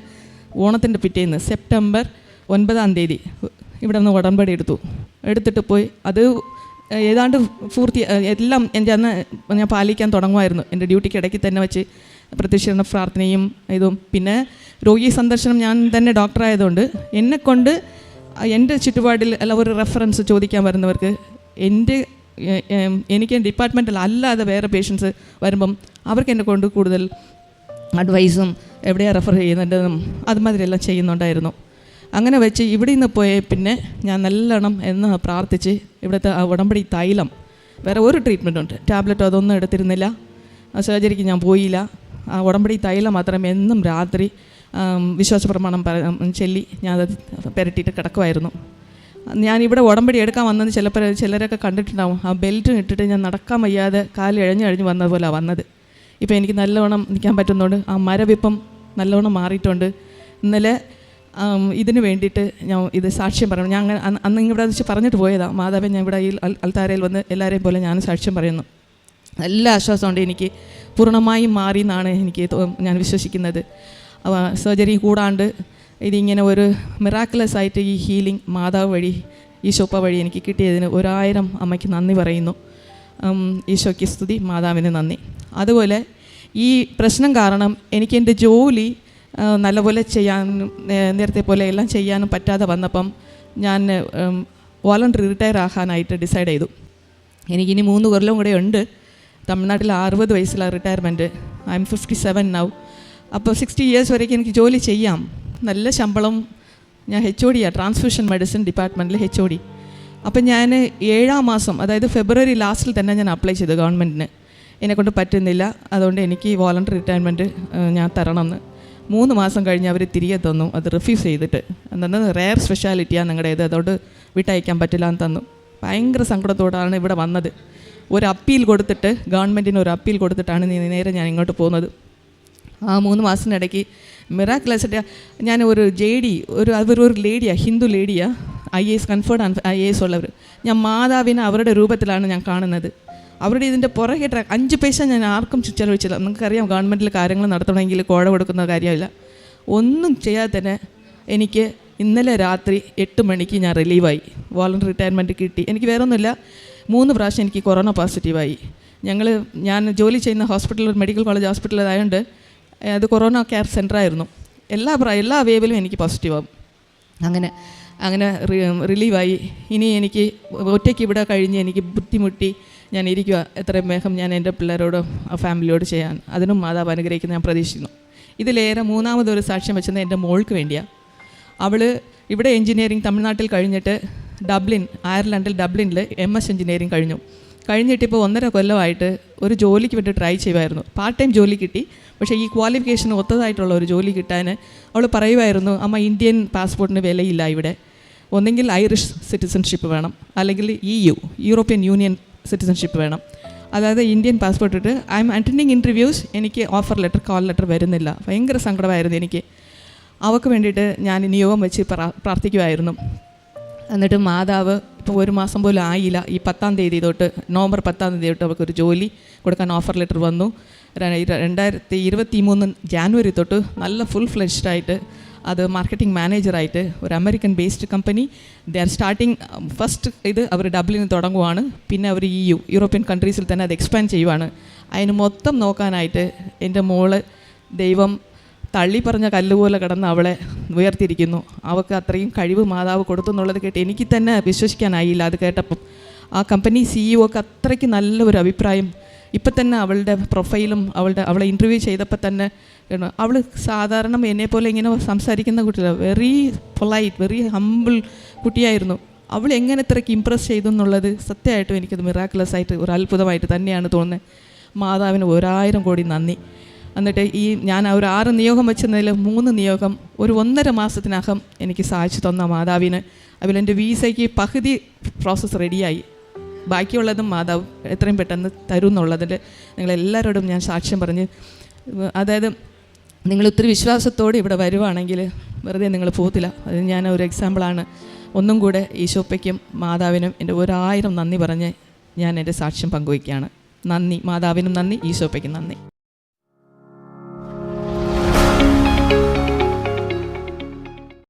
ഓണത്തിൻ്റെ പിറ്റേന്ന് സെപ്റ്റംബർ 9-ാം തീയതി ഇവിടെ നിന്ന് ഉടമ്പടി എടുത്തിട്ട് പോയി. അത് ഏതാണ്ട് എല്ലാം എൻ്റെ അന്ന് ഞാൻ പാലിക്കാൻ തുടങ്ങുമായിരുന്നു. എൻ്റെ ഡ്യൂട്ടിക്ക് ഇടയ്ക്ക് തന്നെ വെച്ച് പ്രത്യക്ഷീകരണ പ്രാർത്ഥനയും ഇതും. പിന്നെ രോഗി സന്ദർശനം ഞാൻ തന്നെ ഡോക്ടറായതുകൊണ്ട് എന്നെക്കൊണ്ട് എൻ്റെ ചുറ്റുപാടിൽ ഒരു റെഫറൻസ് ചോദിക്കാൻ വരുന്നവർക്ക് എനിക്ക് ഡിപ്പാർട്ട്മെൻറ്റിൽ അല്ലാതെ വേറെ പേഷ്യൻസ് വരുമ്പം അവർക്ക് എന്നെ കൊണ്ട് കൂടുതൽ അഡ്വൈസും എവിടെയാണ് റെഫർ ചെയ്യുന്നുണ്ടെന്നും അതുമാതിരിയെല്ലാം ചെയ്യുന്നുണ്ടായിരുന്നു. അങ്ങനെ വെച്ച് ഇവിടെ നിന്ന് പോയ പിന്നെ ഞാൻ നല്ലോണം എന്ന് പ്രാർത്ഥിച്ച് ഇവിടുത്തെ ഉടമ്പടി തൈലം, വേറെ ഒരു ട്രീറ്റ്മെൻറ്റുണ്ട്, ടാബ്ലറ്റോ അതൊന്നും എടുത്തിരുന്നില്ല. സർജറിക്ക് ഞാൻ പോയില്ല. ആ ഉടമ്പടി തൈലം മാത്രം എന്നും രാത്രി വിശ്വാസ പ്രമാണം ചൊല്ലി ഞാനത് പുരട്ടിയിട്ട് കിടക്കുമായിരുന്നു. ഞാനിവിടെ ഉടമ്പടി എടുക്കാൻ വന്നത് ചിലരൊക്കെ കണ്ടിട്ടുണ്ടാവും. ആ ബെൽറ്റ് ഇട്ടിട്ട് ഞാൻ നടക്കാൻ വയ്യാതെ കാല് ഇഴഞ്ഞ് വന്നത് പോലെ വന്നത്. ഇപ്പോൾ എനിക്ക് നല്ലവണ്ണം നിൽക്കാൻ പറ്റുന്നുണ്ട്. ആ മരവിപ്പം നല്ലവണ്ണം മാറിയിട്ടുണ്ട്. ഇന്നലെ ഇതിന് വേണ്ടിയിട്ട് ഞാൻ ഇത് സാക്ഷ്യം പറയണം. ഞാൻ അന്ന് ഇവിടെ വെച്ച് പറഞ്ഞിട്ട് പോയതാണ്. മാതാവേ, ഞാൻ ഇവിടെ ഈ അൽത്താരയിൽ വന്ന് എല്ലാവരെയും പോലെ ഞാൻ സാക്ഷ്യം പറയുന്നു. നല്ല ആശ്വാസമുണ്ട്. എനിക്ക് പൂർണ്ണമായും മാറി എന്നാണ് ഞാൻ വിശ്വസിക്കുന്നത്. സർജറി കൂടാണ്ട് ഇതിങ്ങനെ ഒരു മിറാക്കുലസ് ആയിട്ട് ഈ ഹീലിംഗ് മാതാവ് വഴി, ഈശോപ്പ വഴി എനിക്ക് കിട്ടിയതിന് 1000 അമ്മയ്ക്ക് നന്ദി പറയുന്നു. ഈശോയ്ക്ക് സ്തുതി, മാതാവിന് നന്ദി. അതുപോലെ ഈ പ്രശ്നം കാരണം എനിക്ക് എൻ്റെ ജോലി നല്ലപോലെ ചെയ്യാനും നേരത്തെ പോലെ എല്ലാം ചെയ്യാനും പറ്റാതെ വന്നപ്പം ഞാൻ വോളണ്ടറി റിട്ടയർ ആകാനായിട്ട് ഡിസൈഡ് ചെയ്തു. എനിക്കിനി 3 കൊല്ലം കൂടെ ഉണ്ട്. തമിഴ്നാട്ടിൽ 60 വയസ്സിലാണ് റിട്ടയർമെൻറ്റ്. I M 57 now. അപ്പോൾ 60 ഇയേഴ്സ് വരേക്കും എനിക്ക് ജോലി ചെയ്യാം. നല്ല ശമ്പളം. ഞാൻ HOD, ട്രാൻസ്ഫ്യൂഷൻ മെഡിസിൻ ഡിപ്പാർട്ട്മെൻറ്റിൽ HOD. അപ്പം ഞാൻ 7-ാം മാസം, അതായത് ഫെബ്രുവരി ലാസ്റ്റിൽ തന്നെ ഞാൻ അപ്ലൈ ചെയ്തു ഗവൺമെൻറ്റിന്. എന്നെക്കൊണ്ട് പറ്റുന്നില്ല, അതുകൊണ്ട് എനിക്ക് വോളണ്ടറി റിട്ടയർമെൻറ്റ് ഞാൻ തരണമെന്ന്. 3 മാസം കഴിഞ്ഞ് അവർ തിരികെ തന്നു. അത് റിഫ്യൂസ് ചെയ്തിട്ട്, എന്താണ് റെയർ സ്പെഷ്യാലിറ്റിയാണ് നിങ്ങളുടേത്, അതുകൊണ്ട് വിട്ടയക്കാൻ പറ്റില്ല എന്ന് തന്നു. ഭയങ്കര സങ്കടത്തോടാണ് ഇവിടെ വന്നത്. ഒരു അപ്പീൽ കൊടുത്തിട്ട്, ഗവൺമെൻറ്റിന് ഒരു അപ്പീൽ കൊടുത്തിട്ടാണ് നേരെ ഞാൻ ഇങ്ങോട്ട് പോകുന്നത്. ആ 3 മാസത്തിനിടയ്ക്ക് മിറാക്കുലസ് ഞാൻ ഒരു JD, അവരൊരു ലേഡിയാണ്, ഹിന്ദു ലേഡിയാണ്, IAS കൺഫേർഡ് IAS ഉള്ളവർ. ഞാൻ മാതാവിനെ അവരുടെ രൂപത്തിലാണ് ഞാൻ കാണുന്നത്. അവരുടെ ഇതിൻ്റെ പുറകെ 5 പൈസ ഞാൻ ആർക്കും ചിലവഴിച്ചില്ല. നിങ്ങൾക്കറിയാം, ഗവൺമെൻറ്റിൽ കാര്യങ്ങൾ നടത്തണമെങ്കിൽ കോഴ കൊടുക്കുന്ന കാര്യമില്ല. ഒന്നും ചെയ്യാതെ തന്നെ എനിക്ക് ഇന്നലെ രാത്രി 8 മണിക്ക് ഞാൻ റിലീവായി. വോളണ്ടറി റിട്ടയർമെൻറ്റ് കിട്ടി. എനിക്ക് വേറെ ഒന്നുമില്ല, 3 പ്രാവശ്യം എനിക്ക് കൊറോണ പോസിറ്റീവായി. ഞാൻ ജോലി ചെയ്യുന്ന ഹോസ്പിറ്റൽ, മെഡിക്കൽ കോളേജ് ഹോസ്പിറ്റൽ ആയതുകൊണ്ട് അത് കൊറോണ കെയർ സെൻ്ററായിരുന്നു. എല്ലാ വേവിലും എനിക്ക് പോസിറ്റീവാകും. അങ്ങനെ അങ്ങനെ റിലീവായി. ഇനി എനിക്ക് ഒറ്റയ്ക്ക് ഇവിടെ കഴിഞ്ഞ് എനിക്ക് ബുദ്ധിമുട്ടി ഞാൻ ഇരിക്കുക. എത്രയും വേഗം ഞാൻ എൻ്റെ പിള്ളേരോടും ഫാമിലിയോട് ചെയ്യാൻ അതിനും മാതാവ് അനുഗ്രഹിക്കുന്ന ഞാൻ പ്രതീക്ഷിക്കുന്നു. ഇതിലേറെ മൂന്നാമതൊരു സാക്ഷ്യം വെച്ചത് എൻ്റെ മോൾക്ക് വേണ്ടിയാണ്. അവൾ ഇവിടെ എൻജിനീയറിംഗ് തമിഴ്നാട്ടിൽ കഴിഞ്ഞിട്ട് അയർലൻഡിൽ ഡബ്ലിനിൽ MS എൻജിനീയറിംഗ് കഴിഞ്ഞിട്ടിപ്പോൾ 1.5 കൊല്ലമായിട്ട് ഒരു ജോലിക്ക് വേണ്ടി ട്രൈ ചെയ്യുമായിരുന്നു. പാർട്ട് ടൈം ജോലി കിട്ടി. പക്ഷേ ഈ ക്വാളിഫിക്കേഷൻ ഒത്തതായിട്ടുള്ള ഒരു ജോലി കിട്ടാൻ അവൾ പറയുമായിരുന്നു, അമ്മ ഇന്ത്യൻ പാസ്പോർട്ടിന് വിലയില്ല ഇവിടെ, ഒന്നെങ്കിൽ ഐറിഷ് സിറ്റിസൺഷിപ്പ് വേണം, അല്ലെങ്കിൽ യൂറോപ്യൻ യൂണിയൻ സിറ്റിസൺഷിപ്പ് വേണം. അതായത് ഇന്ത്യൻ പാസ്പോർട്ട് ഇട്ട് ഐ എം അറ്റൻഡിങ് ഇൻ്റർവ്യൂസ്, എനിക്ക് ഓഫർ ലെറ്റർ കോൾ ലെറ്റർ വരുന്നില്ല. ഭയങ്കര സങ്കടമായിരുന്നു എനിക്ക്. അവൾക്ക് വേണ്ടിയിട്ട് ഞാൻ നിയോഗം വെച്ച് പ്രാർത്ഥിക്കുമായിരുന്നു. എന്നിട്ട് മാതാവ് ഇപ്പോൾ 1 മാസം പോലും ആയില്ല, ഈ 10-ാം തീയതി തൊട്ട്, നവംബർ 10-ാം തീയതി തൊട്ട് അവൾക്കൊരു ജോലി കൊടുക്കാൻ ഓഫർ ലെറ്റർ വന്നു. 2023 ജാനുവരി തൊട്ട് നല്ല ഫുൾ ഫ്ലെഷ്ഡായിട്ട് അത് മാർക്കറ്റിംഗ് മാനേജറായിട്ട് ഒരു American based company they are starting. First അവർ ഡബ്ലിനിൽ തുടങ്ങുവാണ്, പിന്നെ അവർ യൂറോപ്യൻ കൺട്രീസിൽ തന്നെ അത് എക്സ്പാൻഡ് ചെയ്യുവാണ്. അതിന് മൊത്തം നോക്കാനായിട്ട് എൻ്റെ മോള് ദൈവം തള്ളി പറഞ്ഞ കല്ലുപോലെ കിടന്ന് അവളെ ഉയർത്തിയിരിക്കുന്നു. അവൾക്ക് അത്രയും കഴിവ് മാതാവ് കൊടുത്തു എന്നുള്ളത് കേട്ട് എനിക്ക് തന്നെ വിശ്വസിക്കാനായില്ല. അത് കേട്ടപ്പം ആ കമ്പനി CEO ഒക്കെ അത്രയ്ക്ക് നല്ലൊരു അഭിപ്രായം. ഇപ്പം തന്നെ അവളുടെ പ്രൊഫൈലും അവളെ ഇൻ്റർവ്യൂ ചെയ്തപ്പോൾ തന്നെ അവൾ സാധാരണ എന്നെപ്പോലെ ഇങ്ങനെ സംസാരിക്കുന്ന കുട്ടിയല്ല, വെരി പൊളൈറ്റ്, വെരി ഹമ്പിൾ കുട്ടിയായിരുന്നു. അവൾ എങ്ങനെ ഇത്രയ്ക്ക് ഇമ്പ്രസ് ചെയ്തു എന്നുള്ളത് സത്യമായിട്ടും എനിക്കത് മിറാക്കുലസ് ആയിട്ട് ഒരു അത്ഭുതമായിട്ട് തന്നെയാണ് തോന്നുന്നത്. മാതാവിന് 1000 കോടി നന്ദി. എന്നിട്ട് ഞാൻ ഒരു 6 നിയോഗം വെച്ചതിൽ 3 നിയോഗം ഒരു 1.5 മാസത്തിനകം എനിക്ക് സാധിച്ചു തന്ന മാതാവിന്. അതിൽ എൻ്റെ വീസയ്ക്ക് പകുതി പ്രോസസ്സ് റെഡിയായി. ബാക്കിയുള്ളതും മാതാവ് എത്രയും പെട്ടെന്ന് തരും എന്നുള്ളതിൽ നിങ്ങളെല്ലാവരോടും ഞാൻ സാക്ഷ്യം പറഞ്ഞ്, അതായത് നിങ്ങൾ ഒത്തിരി വിശ്വാസത്തോടെ ഇവിടെ വരുവാണെങ്കിൽ വെറുതെ നിങ്ങൾ പോകത്തില്ല. അത് ഞാൻ ഒരു എക്സാമ്പിളാണ്. ഒന്നും കൂടെ ഈശോപ്പയ്ക്കും മാതാവിനും എൻ്റെ 1000 നന്ദി പറഞ്ഞ് ഞാൻ എൻ്റെ സാക്ഷ്യം പങ്കുവയ്ക്കുകയാണ്. നന്ദി മാതാവിനും നന്ദി, ഈശോപ്പയ്ക്കും നന്ദി.